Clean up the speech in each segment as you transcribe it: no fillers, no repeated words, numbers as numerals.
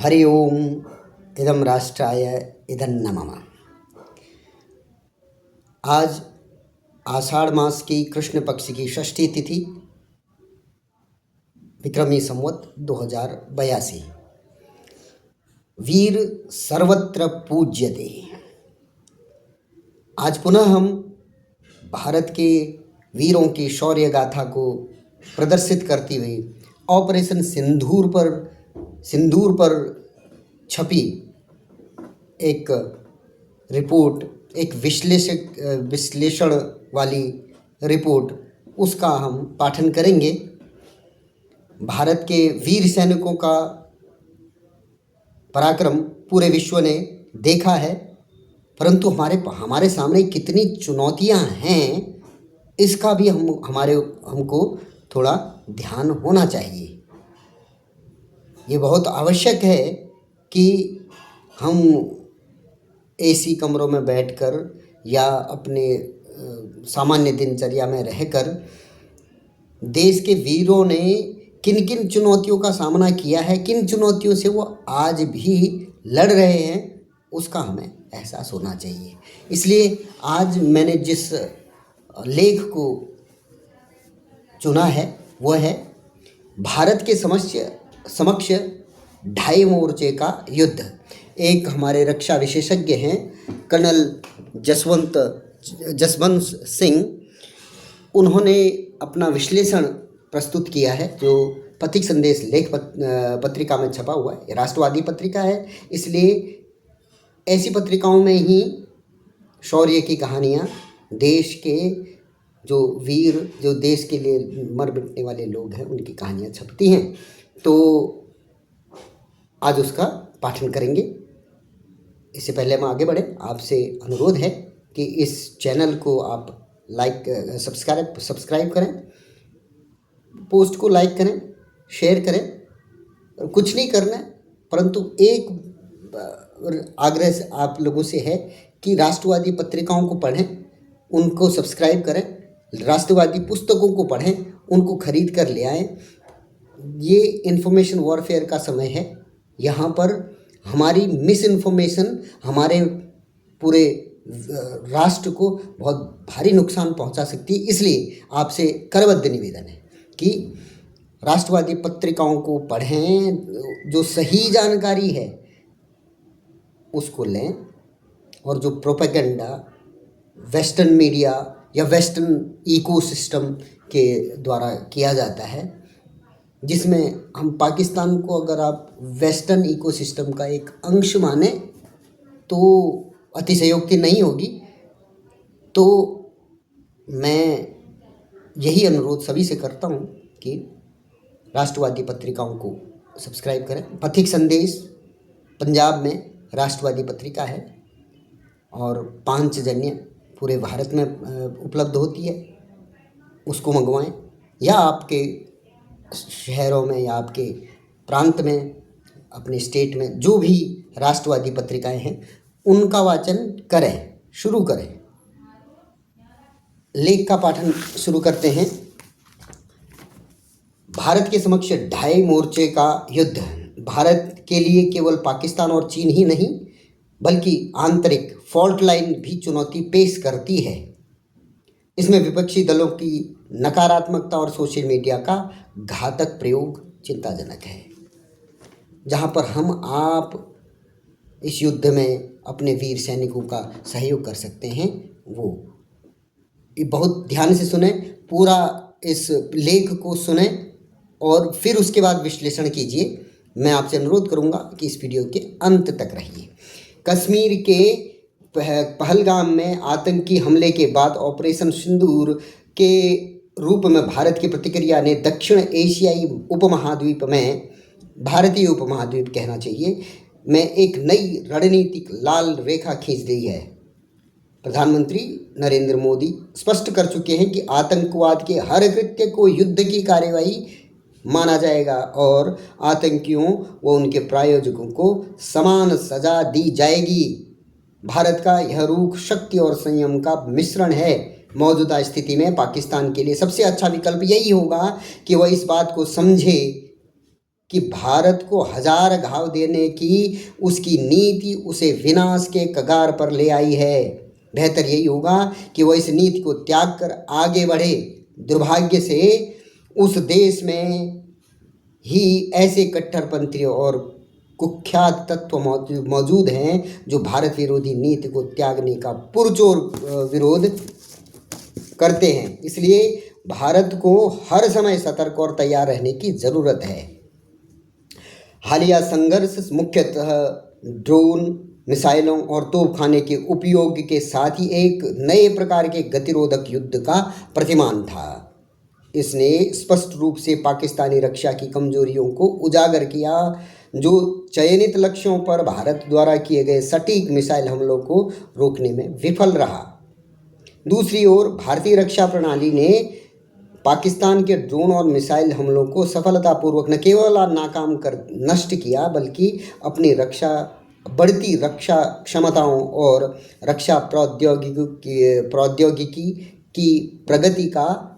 हरि ओम इदं राष्ट्राय इदं नमः। आज आषाढ़ मास की कृष्ण पक्ष की षष्ठी तिथि, विक्रमी संवत 2082। वीर सर्वत्र पूज्यते। आज पुनः हम भारत के वीरों की शौर्य गाथा को प्रदर्शित करती हुई ऑपरेशन सिंदूर पर छपी एक रिपोर्ट, एक विश्लेषण वाली रिपोर्ट, उसका हम पाठन करेंगे। भारत के वीर सैनिकों का पराक्रम पूरे विश्व ने देखा है, परंतु हमारे सामने कितनी चुनौतियां हैं, इसका भी हमको थोड़ा ध्यान होना चाहिए। ये बहुत आवश्यक है कि हम एसी कमरों में बैठकर या अपने सामान्य दिनचर्या में रहकर देश के वीरों ने किन किन चुनौतियों का सामना किया है, किन चुनौतियों से वो आज भी लड़ रहे हैं, उसका हमें एहसास होना चाहिए। इसलिए आज मैंने जिस लेख को चुना है वो है भारत के समक्ष ढाई मोर्चे का युद्ध। एक हमारे रक्षा विशेषज्ञ हैं कर्नल जसवंत सिंह, उन्होंने अपना विश्लेषण प्रस्तुत किया है जो पथिक संदेश लेख पत्रिका में छपा हुआ है। राष्ट्रवादी पत्रिका है, इसलिए ऐसी पत्रिकाओं में ही शौर्य की कहानियाँ, देश के जो वीर, जो देश के लिए मर मिटने वाले लोग हैं, उनकी कहानियाँ छपती हैं। तो आज उसका पाठन करेंगे। इससे पहले हम आगे बढ़ें, आपसे अनुरोध है कि इस चैनल को आप सब्सक्राइब करें, पोस्ट को लाइक करें, शेयर करें। कुछ नहीं करना है, परंतु एक आग्रह आप लोगों से है कि राष्ट्रवादी पत्रिकाओं को पढ़ें, उनको सब्सक्राइब करें, राष्ट्रवादी पुस्तकों को पढ़ें, उनको खरीद कर ले आएँ। ये इन्फॉर्मेशन वॉरफेयर का समय है। यहाँ पर हमारी मिस इन्फॉर्मेशन हमारे पूरे राष्ट्र को बहुत भारी नुकसान पहुँचा सकती है। इसलिए आपसे करबद्ध निवेदन है कि राष्ट्रवादी पत्रिकाओं को पढ़ें, जो सही जानकारी है उसको लें, और जो प्रोपेगेंडा वेस्टर्न मीडिया या वेस्टर्न इकोसिस्टम के द्वारा किया जाता है, जिसमें हम पाकिस्तान को अगर आप वेस्टर्न इकोसिस्टम का एक अंश माने तो अतिशयोक्ति नहीं होगी। तो मैं यही अनुरोध सभी से करता हूँ कि राष्ट्रवादी पत्रिकाओं को सब्सक्राइब करें। पथिक संदेश पंजाब में राष्ट्रवादी पत्रिका है और पांचजन्य पूरे भारत में उपलब्ध होती है, उसको मंगवाएं, या आपके शहरों में या आपके प्रांत में, अपने स्टेट में जो भी राष्ट्रवादी पत्रिकाएं हैं उनका वाचन करें, शुरू करें। लेख का पाठन शुरू करते हैं। भारत के समक्ष ढाई मोर्चे का युद्ध भारत के लिए केवल पाकिस्तान और चीन ही नहीं, बल्कि आंतरिक फॉल्ट लाइन भी चुनौती पेश करती है। इसमें विपक्षी दलों की नकारात्मकता और सोशल मीडिया का घातक प्रयोग चिंताजनक है। जहां पर हम आप इस युद्ध में अपने वीर सैनिकों का सहयोग कर सकते हैं, वो बहुत ध्यान से सुने, पूरा इस लेख को सुने और फिर उसके बाद विश्लेषण कीजिए। मैं आपसे अनुरोध करूंगा कि इस वीडियो के अंत तक रहिए। कश्मीर के पहलगाम में आतंकी हमले के बाद ऑपरेशन सिंदूर के रूप में भारत की प्रतिक्रिया ने दक्षिण एशियाई उपमहाद्वीप में, भारतीय उपमहाद्वीप कहना चाहिए, में एक नई रणनीतिक लाल रेखा खींच दी है। प्रधानमंत्री नरेंद्र मोदी स्पष्ट कर चुके हैं कि आतंकवाद के हर कृत्य को युद्ध की कार्यवाही माना जाएगा और आतंकियों व उनके प्रायोजकों को समान सजा दी जाएगी। भारत का यह रूख शक्ति और संयम का मिश्रण है। मौजूदा स्थिति में पाकिस्तान के लिए सबसे अच्छा विकल्प यही होगा कि वह इस बात को समझे कि भारत को हजार घाव देने की उसकी नीति उसे विनाश के कगार पर ले आई है। बेहतर यही होगा कि वह इस नीति को त्याग कर आगे बढ़े। दुर्भाग्य से उस देश में ही ऐसे कट्टरपंथी और कुख्यात तत्व मौजूद हैं जो भारत विरोधी नीति को त्यागने का पुरजोर विरोध करते हैं। इसलिए भारत को हर समय सतर्क और तैयार रहने की ज़रूरत है। हालिया संघर्ष मुख्यतः ड्रोन, मिसाइलों और तोपखाने के उपयोग के साथ ही एक नए प्रकार के गतिरोधक युद्ध का प्रतिमान था। इसने स्पष्ट रूप से पाकिस्तानी रक्षा की कमजोरियों को उजागर किया, जो चयनित लक्ष्यों पर भारत द्वारा किए गए सटीक मिसाइल हमलों को रोकने में विफल रहा। दूसरी ओर भारतीय रक्षा प्रणाली ने पाकिस्तान के ड्रोन और मिसाइल हमलों को सफलतापूर्वक न केवल नाकाम कर नष्ट किया, बल्कि अपनी बढ़ती रक्षा क्षमताओं और रक्षा प्रौद्योगिकी की प्रगति का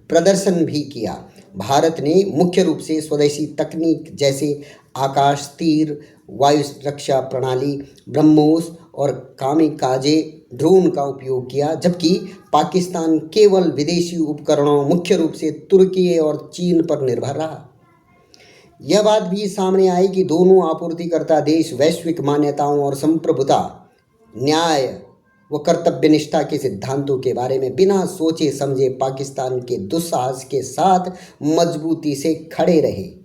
प्रदर्शन भी किया। भारत ने मुख्य रूप से स्वदेशी तकनीक जैसे आकाश तीर, वायु रक्षा प्रणाली, ब्रह्मोस और कामिकाजे ड्रोन का उपयोग किया, जबकि पाकिस्तान केवल विदेशी उपकरणों, मुख्य रूप से तुर्की और चीन पर निर्भर रहा। यह बात भी सामने आई कि दोनों आपूर्तिकर्ता देश वैश्विक मान्यताओं और संप्रभुता, न्याय व कर्तव्यनिष्ठा के सिद्धांतों के बारे में बिना सोचे समझे पाकिस्तान के दुस्साहस के साथ मजबूती से खड़े रहे।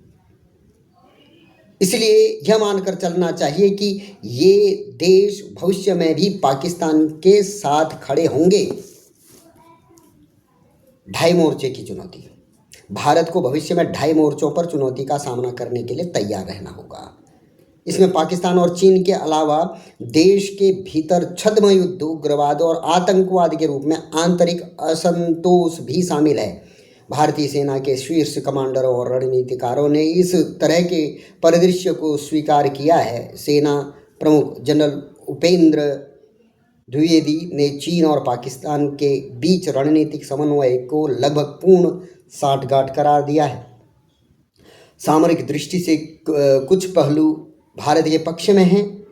इसलिए यह मानकर चलना चाहिए कि ये देश भविष्य में भी पाकिस्तान के साथ खड़े होंगे। ढाई मोर्चे की चुनौती। भारत को भविष्य में ढाई मोर्चों पर चुनौती का सामना करने के लिए तैयार रहना होगा। इसमें पाकिस्तान और चीन के अलावा देश के भीतर छद्म युद्ध, उग्रवाद और आतंकवाद के रूप में आंतरिक असंतोष भी शामिल है। भारतीय सेना के शीर्ष कमांडरों और रणनीतिकारों ने इस तरह के परिदृश्य को स्वीकार किया है। सेना प्रमुख जनरल उपेंद्र द्विवेदी ने चीन और पाकिस्तान के बीच रणनीतिक समन्वय को लगभग पूर्ण साठगांठ करार दिया है। सामरिक दृष्टि से कुछ पहलू भारत के पक्ष में हैं।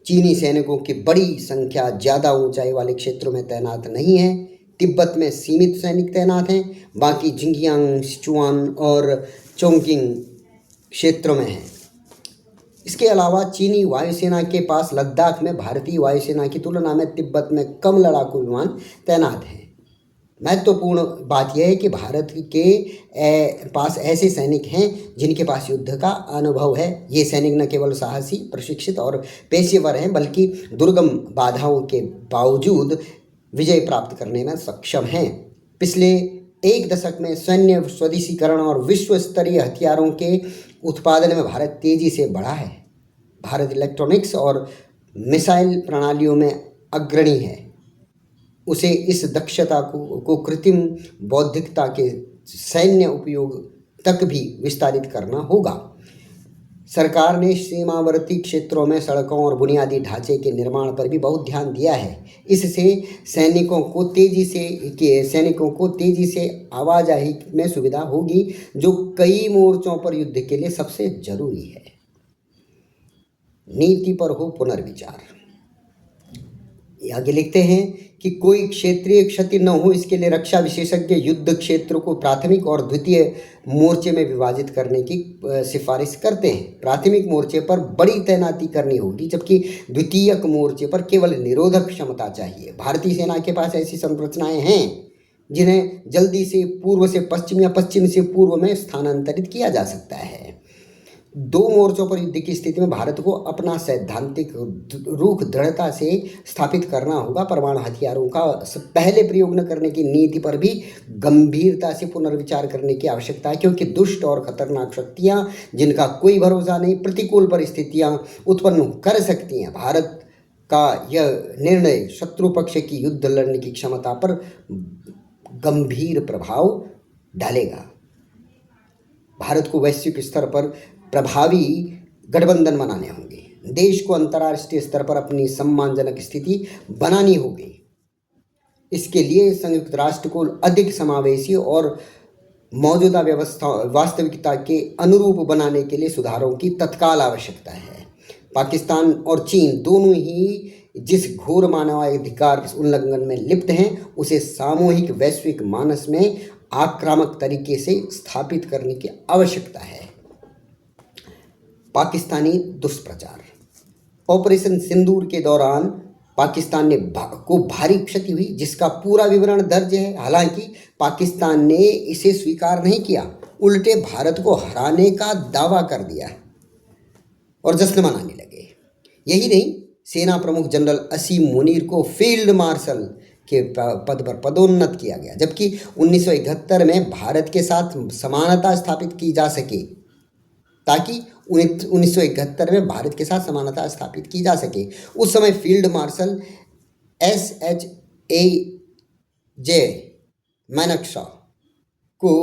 चीनी सैनिकों की बड़ी संख्या ज़्यादा ऊंचाई वाले क्षेत्रों में तैनात नहीं है। तिब्बत में सीमित सैनिक तैनात हैं, बाकी जिंगजियांग, सिचुआन और चोंगकिंग क्षेत्रों में हैं। इसके अलावा चीनी वायुसेना के पास लद्दाख में भारतीय वायुसेना की तुलना में तिब्बत में कम लड़ाकू विमान तैनात हैं। महत्वपूर्ण बात यह है कि भारत के पास ऐसे सैनिक हैं जिनके पास युद्ध का अनुभव है। ये सैनिक न केवल साहसी, प्रशिक्षित और पेशेवर हैं, बल्कि दुर्गम बाधाओं के बावजूद विजय प्राप्त करने में सक्षम हैं। पिछले एक दशक में सैन्य स्वदेशीकरण और विश्व स्तरीय हथियारों के उत्पादन में भारत तेजी से बढ़ा है। भारत इलेक्ट्रॉनिक्स और मिसाइल प्रणालियों में अग्रणी है। उसे इस दक्षता को कृत्रिम बौद्धिकता के सैन्य उपयोग तक भी विस्तारित करना होगा। सरकार ने सीमावर्ती क्षेत्रों में सड़कों और बुनियादी ढांचे के निर्माण पर भी बहुत ध्यान दिया है। इससे सैनिकों को तेजी से आवाजाही में सुविधा होगी, जो कई मोर्चों पर युद्ध के लिए सबसे जरूरी है। नीति पर हो पुनर्विचार। आगे लिखते हैं कि कोई क्षेत्रीय क्षति न हो, इसके लिए रक्षा विशेषज्ञ युद्ध क्षेत्र को प्राथमिक और द्वितीय मोर्चे में विभाजित करने की सिफारिश करते हैं। प्राथमिक मोर्चे पर बड़ी तैनाती करनी होगी, जबकि द्वितीयक मोर्चे पर केवल निरोधक क्षमता चाहिए। भारतीय सेना के पास ऐसी संरचनाएं हैं जिन्हें जल्दी से पूर्व से पश्चिम या पश्चिम से पूर्व में स्थानांतरित किया जा सकता है। दो मोर्चों पर युद्ध की स्थिति में भारत को अपना सैद्धांतिक रुख दृढ़ता से स्थापित करना होगा। परमाणु हथियारों का पहले प्रयोग न करने की नीति पर भी गंभीरता से पुनर्विचार करने की आवश्यकता है, क्योंकि दुष्ट और खतरनाक शक्तियां जिनका कोई भरोसा नहीं, प्रतिकूल परिस्थितियां उत्पन्न कर सकती हैं। भारत का यह निर्णय शत्रु पक्ष की युद्ध लड़ने की क्षमता पर गंभीर प्रभाव डालेगा। भारत को वैश्विक स्तर पर प्रभावी गठबंधन बनाने होंगे। देश को अंतर्राष्ट्रीय स्तर पर अपनी सम्मानजनक स्थिति बनानी होगी। इसके लिए संयुक्त राष्ट्र को अधिक समावेशी और मौजूदा व्यवस्था वास्तविकता के अनुरूप बनाने के लिए सुधारों की तत्काल आवश्यकता है। पाकिस्तान और चीन दोनों ही जिस घोर मानवाधिकार उल्लंघन में लिप्त हैं उसे सामूहिक वैश्विक मानस में आक्रामक तरीके से स्थापित करने की आवश्यकता है। पाकिस्तानी दुष्प्रचार। ऑपरेशन सिंदूर के दौरान पाकिस्तान को भारी क्षति हुई जिसका पूरा विवरण दर्ज है। हालांकि पाकिस्तान ने इसे स्वीकार नहीं किया, उल्टे भारत को हराने का दावा कर दिया और जश्न मनाने लगे। यही नहीं, सेना प्रमुख जनरल असीम मुनीर को फील्ड मार्शल के पद पर पदोन्नत किया गया, जबकि 1971 में भारत के साथ समानता स्थापित की जा सके, ताकि 1971 में भारत के साथ समानता स्थापित की जा सके। उस समय फील्ड मार्शल SHAJ मानेकशॉ को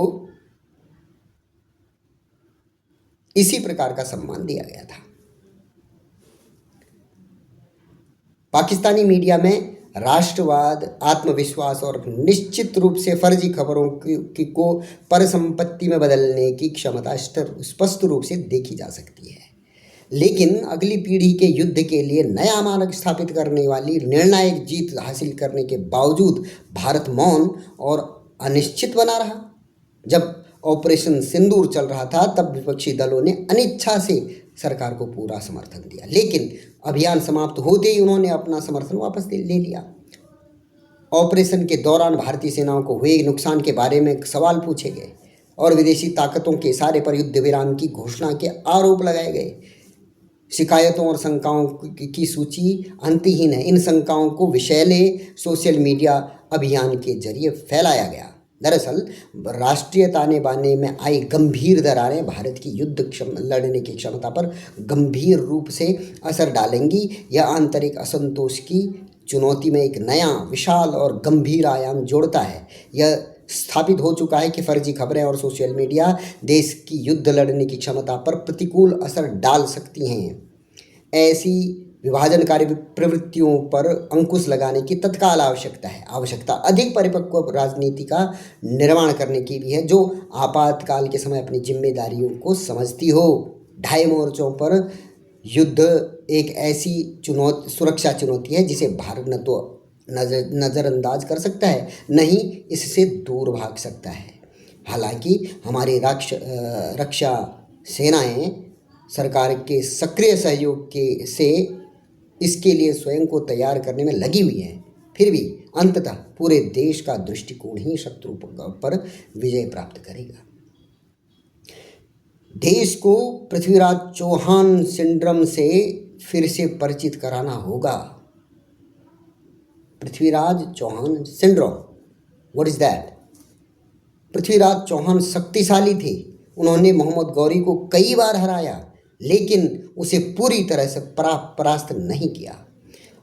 इसी प्रकार का सम्मान दिया गया था। पाकिस्तानी मीडिया में राष्ट्रवाद, आत्मविश्वास और निश्चित रूप से फर्जी खबरों को परिसंपत्ति में बदलने की क्षमता स्पष्ट रूप से देखी जा सकती है। लेकिन अगली पीढ़ी के युद्ध के लिए नया मानक स्थापित करने वाली निर्णायक जीत हासिल करने के बावजूद भारत मौन और अनिश्चित बना रहा। जब ऑपरेशन सिंदूर चल रहा था तब विपक्षी दलों ने अनिच्छा से सरकार को पूरा समर्थन दिया, लेकिन अभियान समाप्त होते ही उन्होंने अपना समर्थन वापस ले लिया। ऑपरेशन के दौरान भारतीय सेनाओं को हुए नुकसान के बारे में सवाल पूछे गए और विदेशी ताकतों के इशारे पर युद्ध विराम की घोषणा के आरोप लगाए गए। शिकायतों और शंकाओं की सूची अंतहीन है। इन शंकाओं को विषैले सोशल मीडिया अभियान के जरिए फैलाया गया। दरअसल राष्ट्रीय ताने बाने में आई गंभीर दरारें भारत की लड़ने की क्षमता पर गंभीर रूप से असर डालेंगी। यह आंतरिक असंतोष की चुनौती में एक नया, विशाल और गंभीर आयाम जोड़ता है। यह स्थापित हो चुका है कि फर्जी खबरें और सोशल मीडिया देश की युद्ध लड़ने की क्षमता पर प्रतिकूल असर डाल सकती हैं। ऐसी विभाजनकारी प्रवृत्तियों पर अंकुश लगाने की तत्काल आवश्यकता अधिक परिपक्व राजनीति का निर्माण करने की भी है, जो आपातकाल के समय अपनी जिम्मेदारियों को समझती हो। ढाई मोर्चों पर युद्ध एक ऐसी सुरक्षा चुनौती है जिसे भारत न तो नज़रअंदाज कर सकता है, न ही इससे दूर भाग सकता है। हालांकि हमारी रक्षा सेनाएं सरकार के सक्रिय सहयोग से इसके लिए स्वयं को तैयार करने में लगी हुई हैं, फिर भी अंततः पूरे देश का दृष्टिकोण ही शत्रु पर विजय प्राप्त करेगा। देश को पृथ्वीराज चौहान सिंड्रोम से फिर से परिचित कराना होगा। Prithviraj Chauhan syndrome, what is that? Prithviraj Chauhan शक्तिशाली थे। उन्होंने मोहम्मद गौरी को कई बार हराया, लेकिन उसे पूरी तरह से परास्त नहीं किया।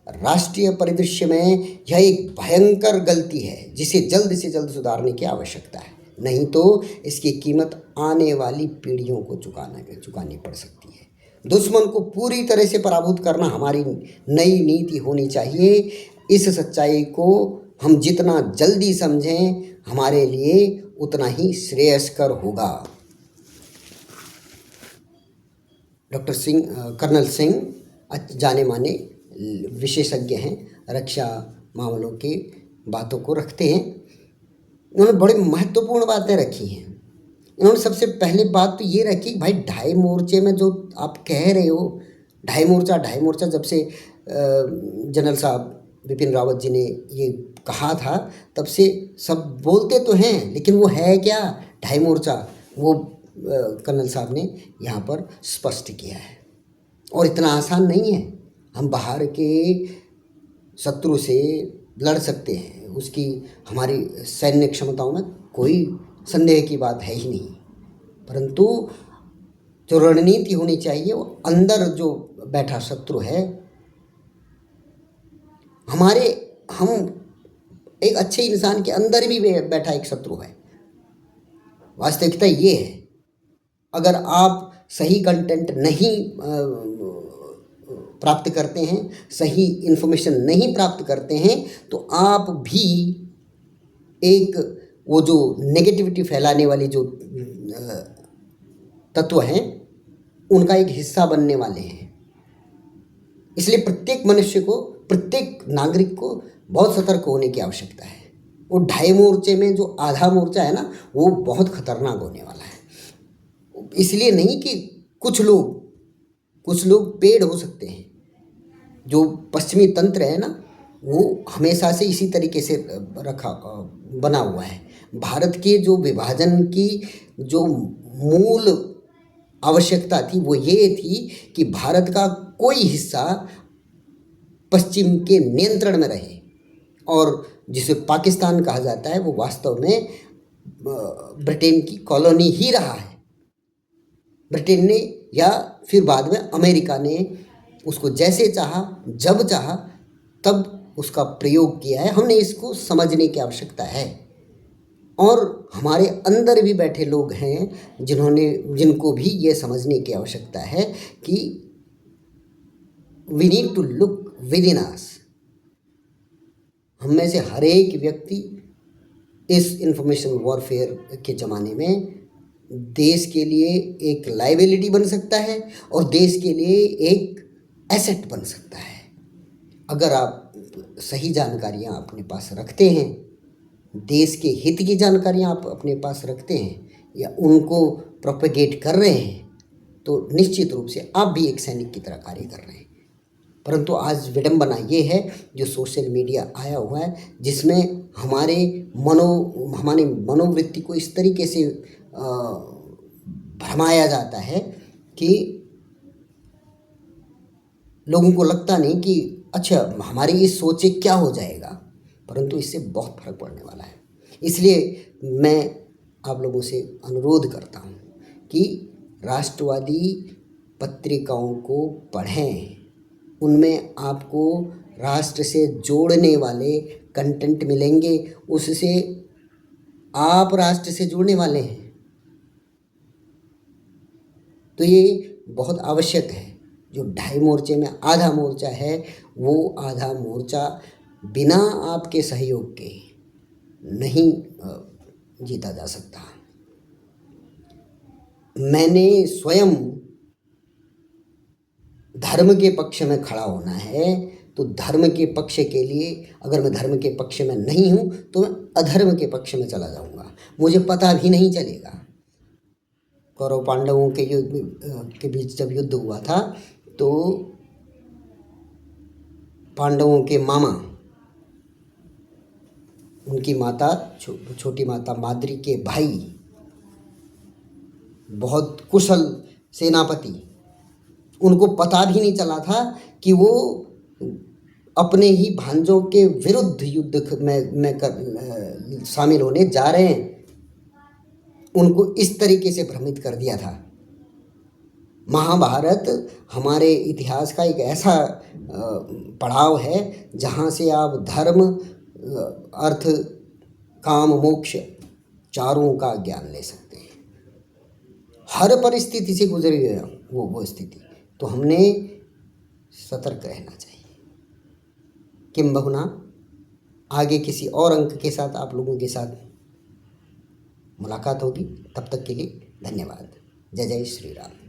राष्ट्रीय परिदृश्य में यह एक भयंकर गलती है जिसे जल्द से जल्द सुधारने की आवश्यकता है, नहीं तो इसकी कीमत आने वाली पीढ़ियों को चुकानी पड़ सकती है। दुश्मन को पूरी तरह से पराभूत करना हमारी नई नीति होनी चाहिए। इस सच्चाई को हम जितना जल्दी समझें हमारे लिए उतना ही श्रेयस्कर होगा। डॉक्टर कर्नल सिंह जाने माने विशेषज्ञ हैं, रक्षा मामलों की बातों को रखते हैं। उन्होंने बड़े महत्वपूर्ण बातें रखी हैं। इन्होंने सबसे पहले बात तो ये रखी, भाई ढाई मोर्चे में जो आप कह रहे हो, ढाई मोर्चा जब से जनरल साहब बिपिन रावत जी ने ये कहा था तब से सब बोलते तो हैं, लेकिन वो है क्या ढाई मोर्चा, वो कर्नल साहब ने यहाँ पर स्पष्ट किया है। और इतना आसान नहीं है। हम बाहर के शत्रु से लड़ सकते हैं, उसकी हमारी सैन्य क्षमताओं में कोई संदेह की बात है ही नहीं, परंतु जो रणनीति होनी चाहिए वो अंदर जो बैठा शत्रु है, हम एक अच्छे इंसान के अंदर भी बैठा एक शत्रु है। वास्तविकता ये है, अगर आप सही कंटेंट नहीं प्राप्त करते हैं, सही इन्फॉर्मेशन नहीं प्राप्त करते हैं, तो आप भी एक वो जो नेगेटिविटी फैलाने वाली जो तत्व हैं उनका एक हिस्सा बनने वाले हैं। इसलिए प्रत्येक मनुष्य को, प्रत्येक नागरिक को बहुत सतर्क होने की आवश्यकता है। वो 2.5 मोर्चे में जो आधा मोर्चा है ना, वो बहुत खतरनाक होने वाला है। इसलिए नहीं कि कुछ लोग पेड़ हो सकते हैं। जो पश्चिमी तंत्र है ना, वो हमेशा से इसी तरीके से बना हुआ है। भारत के जो विभाजन की जो मूल आवश्यकता थी वो ये थी कि भारत का कोई हिस्सा पश्चिम के नियंत्रण में रहे, और जिसे पाकिस्तान कहा जाता है वो वास्तव में ब्रिटेन की कॉलोनी ही रहा है। ब्रिटेन ने या फिर बाद में अमेरिका ने उसको जैसे चाहा, जब चाहा तब उसका प्रयोग किया है। हमने इसको समझने की आवश्यकता है। और हमारे अंदर भी बैठे लोग हैं जिनको भी ये समझने की आवश्यकता है कि we need to look within us. हम में से हर एक व्यक्ति इस इंफॉर्मेशन वॉरफेयर के ज़माने में देश के लिए एक लाइबिलिटी बन सकता है और देश के लिए एक एसेट बन सकता है। अगर आप सही जानकारियाँ अपने पास रखते हैं, देश के हित की जानकारियाँ आप अपने पास रखते हैं या उनको प्रोपेगेट कर रहे हैं, तो निश्चित रूप से आप भी एक सैनिक की तरह कार्य कर रहे हैं। परंतु आज विडंबना ये है जो सोशल मीडिया आया हुआ है, जिसमें हमारी मनोवृत्ति को इस तरीके से भरमाया जाता है कि लोगों को लगता नहीं कि अच्छा हमारी इस सोच से क्या हो जाएगा, परंतु इससे बहुत फर्क पड़ने वाला है। इसलिए मैं आप लोगों से अनुरोध करता हूँ कि राष्ट्रवादी पत्रिकाओं को पढ़ें। उनमें आपको राष्ट्र से जोड़ने वाले कंटेंट मिलेंगे, उससे आप राष्ट्र से जुड़ने वाले हैं। तो ये बहुत आवश्यक है। जो 2.5 मोर्चे में आधा मोर्चा है, वो आधा मोर्चा बिना आपके सहयोग के नहीं जीता जा सकता। मैंने स्वयं धर्म के पक्ष में खड़ा होना है, तो धर्म के पक्ष के लिए अगर मैं धर्म के पक्ष में नहीं हूँ तो मैं अधर्म के पक्ष में चला जाऊँगा। मुझे पता भी नहीं चलेगा। कौरव पांडवों के युद्ध के बीच जब युद्ध हुआ था तो पांडवों के मामा, उनकी माता छोटी माता माद्री के भाई, बहुत कुशल सेनापति, उनको पता भी नहीं चला था कि वो अपने ही भांजों के विरुद्ध युद्ध में शामिल होने जा रहे हैं। उनको इस तरीके से भ्रमित कर दिया था। महाभारत हमारे इतिहास का एक ऐसा पड़ाव है जहाँ से आप धर्म, अर्थ, काम, मोक्ष चारों का ज्ञान ले सकते हैं। हर परिस्थिति से गुजरी है वो स्थिति, तो हमने सतर्क रहना चाहिए। किंबहुना आगे किसी और अंक के साथ आप लोगों के साथ मुलाकात होगी। तब तक के लिए धन्यवाद। जय जय श्री राम।